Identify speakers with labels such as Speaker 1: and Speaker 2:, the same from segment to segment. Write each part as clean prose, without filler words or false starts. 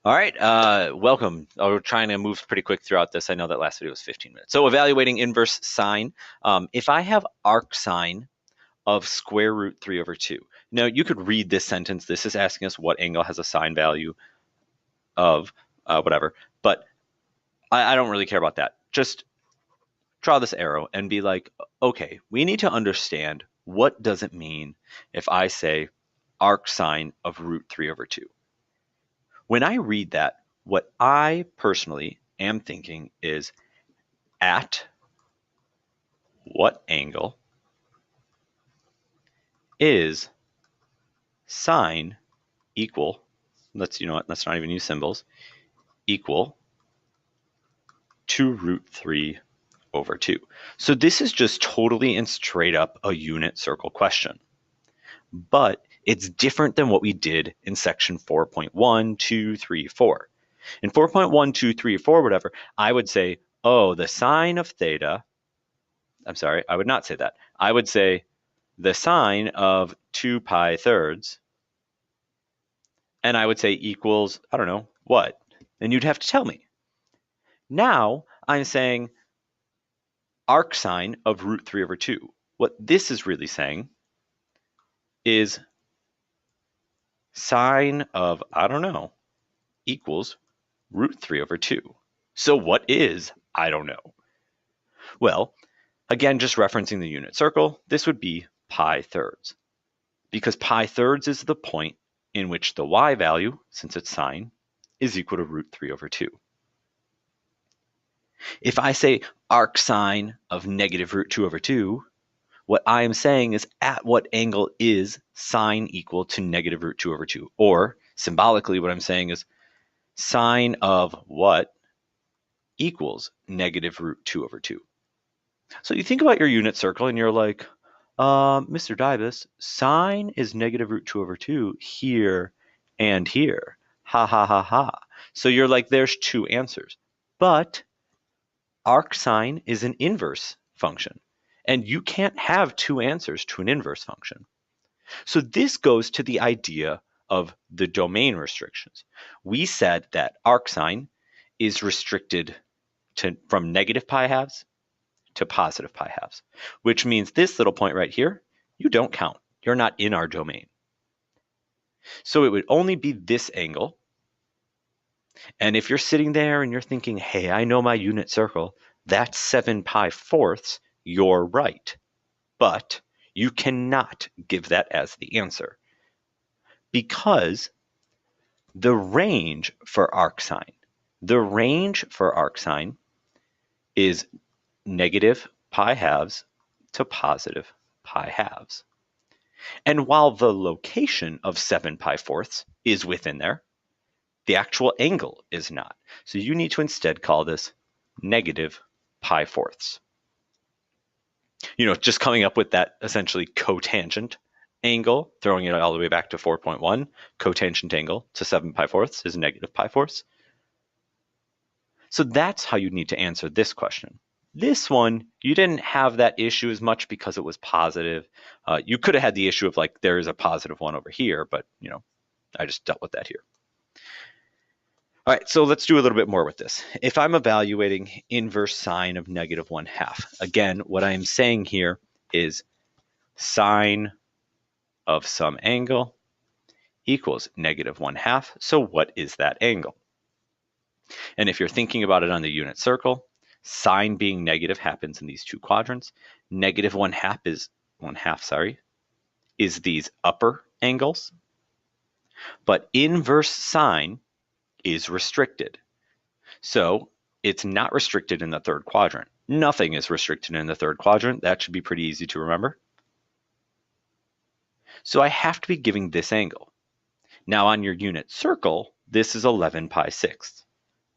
Speaker 1: All right, welcome. We're trying to move pretty quick throughout this. I know that last video was 15 minutes. So evaluating inverse sine. If I have arc sine of square root 3 over 2. Now you could read this sentence. This is asking us what angle has a sine value of whatever. But I don't really care about that. Just draw this arrow and be like, okay, we need to understand what does it mean if I say arc sine of root 3 over 2. When I read that, what I personally am thinking is at what angle is sine equal, let's not even use symbols, equal to root 3 over 2. So this is just totally and straight up a unit circle question. But it's different than what we did in section 4.1, 2, 3, 4. In 4.1, 2, 3, 4, whatever, I would say, oh, the sine of theta, I'm sorry, I would not say that. I would say the sine of 2 pi thirds, and I would say equals, I don't know, what? And you'd have to tell me. Now I'm saying arc sine of root 3 over 2. What this is really saying is sine of, I don't know, equals root 3 over 2. So what is, I don't know? Well, again, just referencing the unit circle, this would be pi thirds. Because pi thirds is the point in which the y value, since it's sine, is equal to root 3 over 2. If I say arc sine of negative root 2 over 2, what I am saying is at what angle is sine equal to negative root 2 over 2? Or symbolically, what I'm saying is sine of what equals negative root 2 over 2. So you think about your unit circle and you're like, Mr. Dybus, sine is negative root 2 over 2 here and here. Ha ha ha ha. So you're like, there's two answers. But arc sine is an inverse function. And you can't have two answers to an inverse function. So this goes to the idea of the domain restrictions. We said that arc sine is restricted from negative pi halves to positive pi halves, which means this little point right here, you don't count. You're not in our domain. So it would only be this angle. And if you're sitting there and you're thinking, hey, I know my unit circle, that's 7 pi fourths, you're right. But you cannot give that as the answer because the range for arc sine is negative pi halves to positive pi halves. And while the location of 7 pi fourths is within there, the actual angle is not. So you need to instead call this negative pi fourths. Just coming up with that essentially cotangent angle, throwing it all the way back to 4.1, cotangent angle to 7 pi fourths is negative pi fourths. So that's how you need to answer this question. This one, you didn't have that issue as much because it was positive. You could have had the issue of like, there is a positive one over here, but I just dealt with that here. All right, so let's do a little bit more with this. If I'm evaluating inverse sine of negative 1/2, again, what I'm saying here is sine of some angle equals negative 1/2. So what is that angle? And if you're thinking about it on the unit circle, sine being negative happens in these two quadrants. Negative 1/2 is these upper angles. But inverse sine is restricted. So it's not restricted in the third quadrant. Nothing is restricted in the third quadrant. That should be pretty easy to remember. So I have to be giving this angle. Now on your unit circle, this is 11 pi sixths,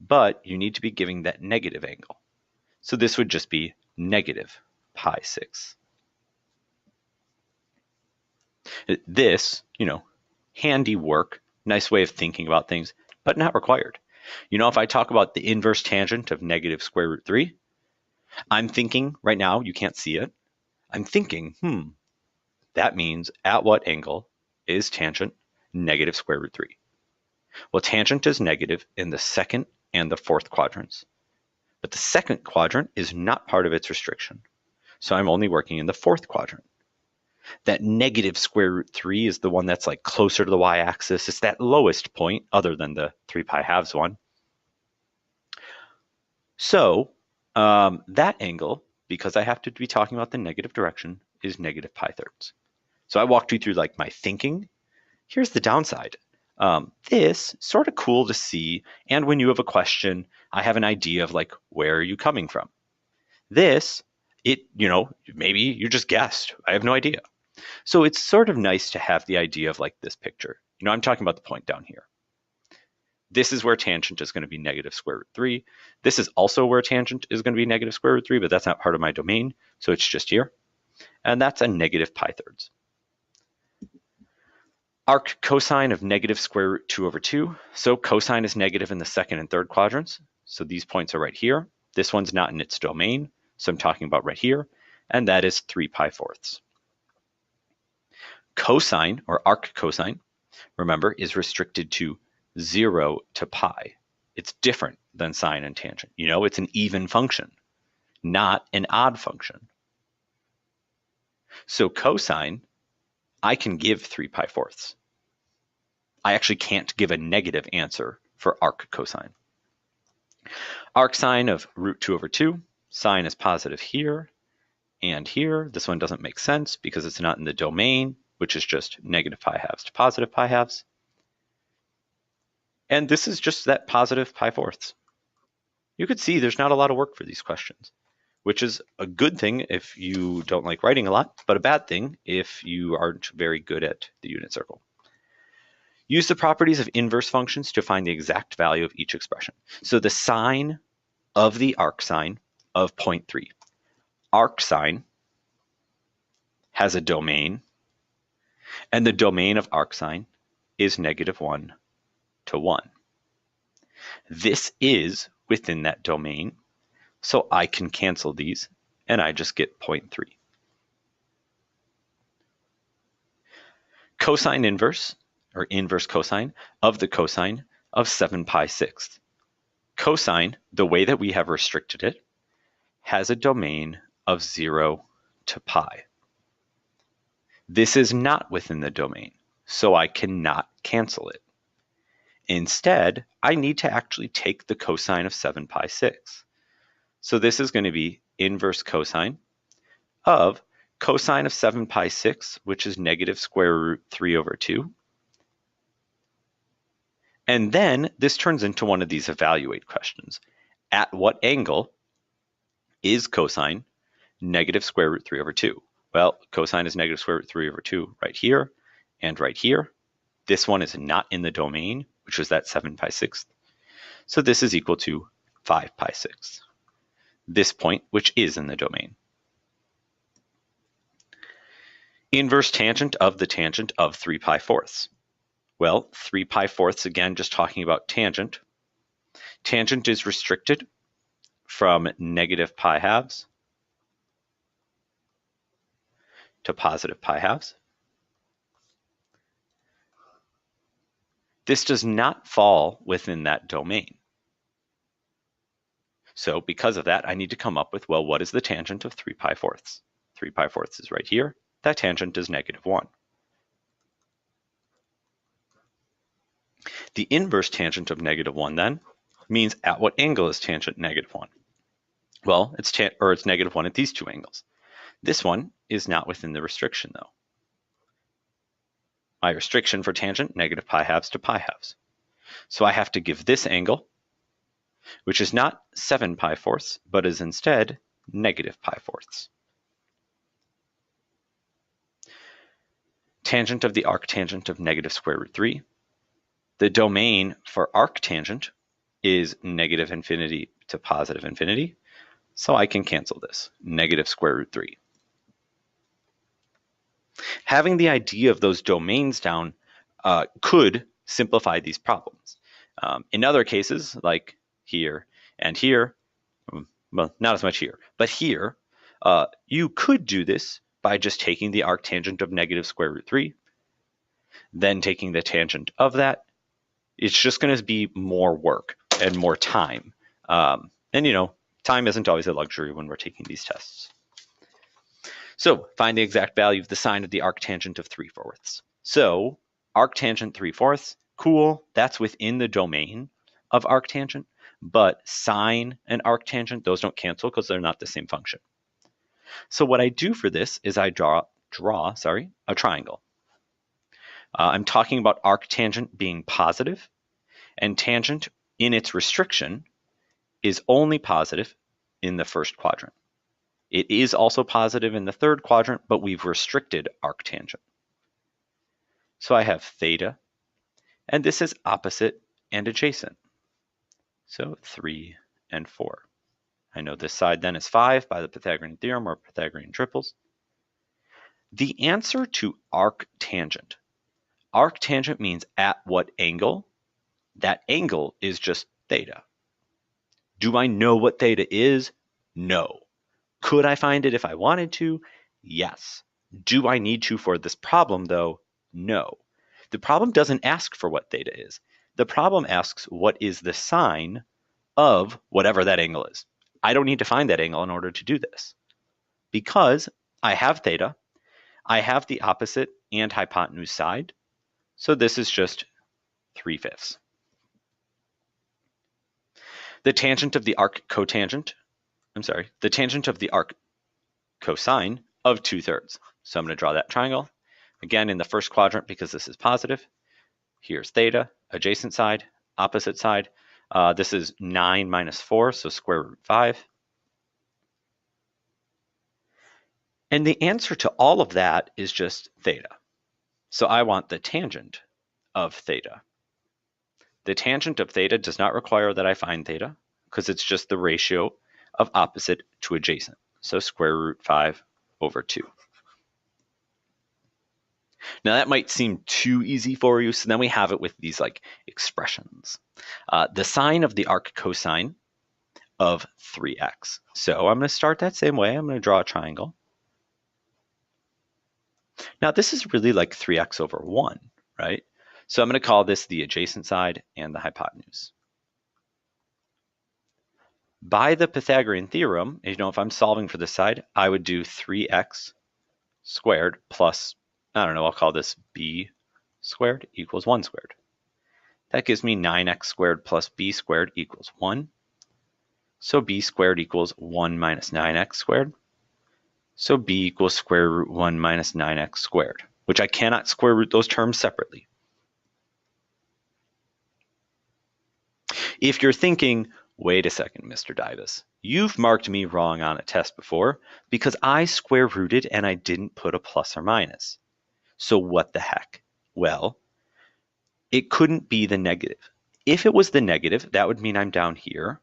Speaker 1: but you need to be giving that negative angle. So this would just be negative pi sixths. This, handy work, nice way of thinking about things, but not required. If I talk about the inverse tangent of negative square root 3, I'm thinking right now, you can't see it. I'm thinking, that means at what angle is tangent negative square root 3? Well, tangent is negative in the second and the fourth quadrants, but the second quadrant is not part of its restriction. So I'm only working in the fourth quadrant. That negative square root 3 is the one that's like closer to the y-axis. It's that lowest point other than the 3 pi halves one. So that angle, because I have to be talking about the negative direction, is negative pi thirds. So I walked you through like my thinking. Here's the downside. This sort of cool to see, and when you have a question, I have an idea of like, where are you coming from? This, maybe you just guessed. I have no idea. So it's sort of nice to have the idea of like this picture. I'm talking about the point down here. This is where tangent is going to be negative square root 3. This is also where tangent is going to be negative square root 3, but that's not part of my domain, so it's just here. And that's a negative pi thirds. Arc cosine of negative square root 2 over 2. So cosine is negative in the second and third quadrants. So these points are right here. This one's not in its domain, so I'm talking about right here. And that is 3 pi fourths. Cosine, or arc cosine, remember, is restricted to 0 to pi. It's different than sine and tangent. It's an even function, not an odd function. So cosine, I can give 3 pi fourths. I actually can't give a negative answer for arc cosine. Arc sine of root 2 over 2. Sine is positive here and here. This one doesn't make sense because it's not in the domain, which is just negative pi halves to positive pi halves. And this is just that positive pi fourths. You could see there's not a lot of work for these questions, which is a good thing if you don't like writing a lot, but a bad thing if you aren't very good at the unit circle. Use the properties of inverse functions to find the exact value of each expression. So the sine of the arcsine of 0.3. Arcsine has a domain, and the domain of arcsine is negative 1 to 1. This is within that domain, so I can cancel these, and I just get 0.3. Cosine inverse, or inverse cosine, of the cosine of 7 pi sixths. Cosine, the way that we have restricted it, has a domain of 0 to pi. This is not within the domain, so I cannot cancel it. Instead, I need to actually take the cosine of 7 pi sixths. So this is going to be inverse cosine of cosine of 7 pi sixths, which is negative square root 3 over 2. And then this turns into one of these evaluate questions. At what angle is cosine negative square root 3 over 2? Well, cosine is negative square root 3 over 2 right here and right here. This one is not in the domain, which was that 7 pi sixths. So this is equal to 5 pi sixths. This point, which is in the domain. Inverse tangent of the tangent of 3 pi fourths. Well, 3 pi fourths, again, just talking about tangent. Tangent is restricted from negative pi halves to positive pi halves. This does not fall within that domain. So because of that, I need to come up with, well, what is the tangent of 3 pi fourths? 3 pi fourths is right here. That tangent is negative 1. The inverse tangent of negative 1 then means at what angle is tangent negative 1? Well, it's negative 1 at these two angles. This one is not within the restriction though. My restriction for tangent, negative pi halves to pi halves. So I have to give this angle, which is not 7 pi fourths, but is instead negative pi fourths. Tangent of the arctangent of negative square root 3. The domain for arctangent is negative infinity to positive infinity, so I can cancel this, negative square root 3. Having the idea of those domains down could simplify these problems. In other cases, like here and here, well, not as much here, but here, you could do this by just taking the arctangent of negative square root 3, then taking the tangent of that, It's just going to be more work and more time. And time isn't always a luxury when we're taking these tests. So find the exact value of the sine of the arctangent of 3/4. So arctangent 3/4, cool, that's within the domain of arctangent, but sine and arctangent, those don't cancel because they're not the same function. So what I do for this is I draw a triangle. I'm talking about arctangent being positive, and tangent in its restriction is only positive in the first quadrant. It is also positive in the third quadrant, but we've restricted arctangent. So I have theta, and this is opposite and adjacent. So 3 and 4. I know this side then is 5 by the Pythagorean theorem or Pythagorean triples. The answer to arctangent. Arctangent means at what angle? That angle is just theta. Do I know what theta is? No. Could I find it if I wanted to? Yes. Do I need to for this problem, though? No. The problem doesn't ask for what theta is. The problem asks what is the sine of whatever that angle is. I don't need to find that angle in order to do this. Because I have theta, I have the opposite and hypotenuse side, so this is just 3/5. The tangent of the arc cotangent, the tangent of the arc cosine of 2/3. So I'm going to draw that triangle. Again, in the first quadrant, because this is positive. Here's theta, adjacent side, opposite side. This is 9 minus 4, so square root 5. And the answer to all of that is just theta. So I want the tangent of theta. The tangent of theta does not require that I find theta, because it's just the ratio of opposite to adjacent. So square root 5 over 2. Now that might seem too easy for you, so then we have it with these like expressions. The sine of the arc cosine of 3x. So I'm going to start that same way. I'm going to draw a triangle. Now this is really like 3x over 1, right? So I'm going to call this the adjacent side and the hypotenuse. By the Pythagorean theorem, if I'm solving for this side, I would do 3x squared plus, I'll call this b squared equals 1 squared. That gives me 9x squared plus b squared equals 1. So b squared equals 1 minus 9x squared. So b equals square root 1 minus 9x squared, which I cannot square root those terms separately. If you're thinking, wait a second, Mr. Davis, you've marked me wrong on a test before because I square rooted and I didn't put a plus or minus. So what the heck? Well, it couldn't be the negative. If it was the negative, that would mean I'm down here,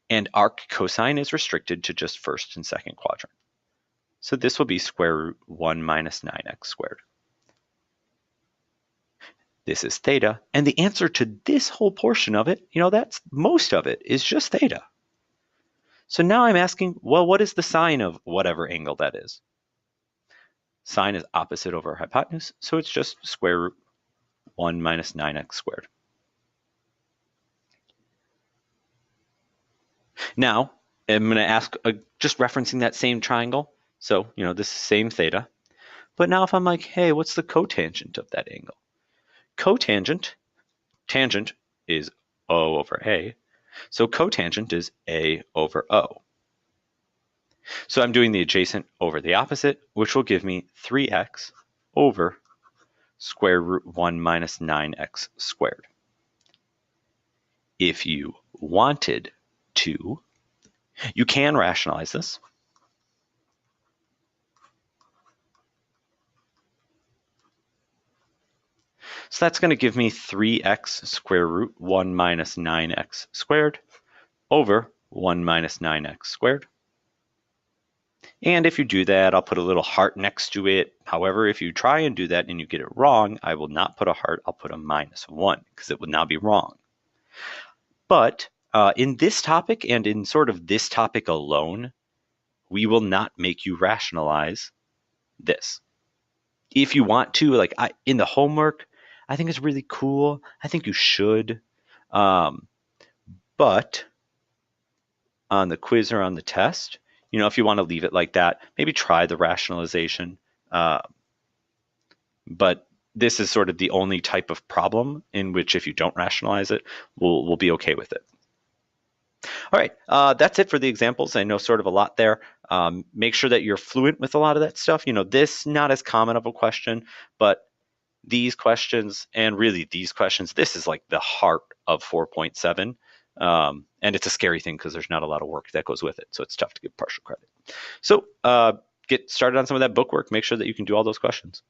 Speaker 1: and arc cosine is restricted to just first and second quadrant. So this will be square root 1 minus 9x squared. This is theta, and the answer to this whole portion of it, that's most of it, is just theta. So now I'm asking, well, what is the sine of whatever angle that is? Sine is opposite over hypotenuse, so it's just square root 1 minus 9x squared. Now, I'm going to ask, just referencing that same triangle, so, this is same theta. But now if I'm like, hey, what's the cotangent of that angle? Cotangent, tangent is O over A, so cotangent is A over O. So I'm doing the adjacent over the opposite, which will give me 3x over square root 1 minus 9x squared. If you wanted to, you can rationalize this. So that's going to give me 3x square root 1 minus 9x squared over 1 minus 9x squared. And if you do that, I'll put a little heart next to it. However, if you try and do that and you get it wrong, I will not put a heart, I'll put a -1 because it would now be wrong. But in this topic and in sort of this topic alone, we will not make you rationalize this. If you want to, in the homework, I think it's really cool. I think you should. Um, but on the quiz or on the test, if you want to leave it like that, maybe try the rationalization. Uh, but this is sort of the only type of problem in which if you don't rationalize it, we'll be okay with it. All right, that's it for the examples. I know sort of a lot there. Make sure that you're fluent with a lot of that stuff. This not as common of a question, but these questions and really these questions, this is like the heart of 4.7. And it's a scary thing because there's not a lot of work that goes with it. So it's tough to give partial credit. So get started on some of that book work. Make sure that you can do all those questions.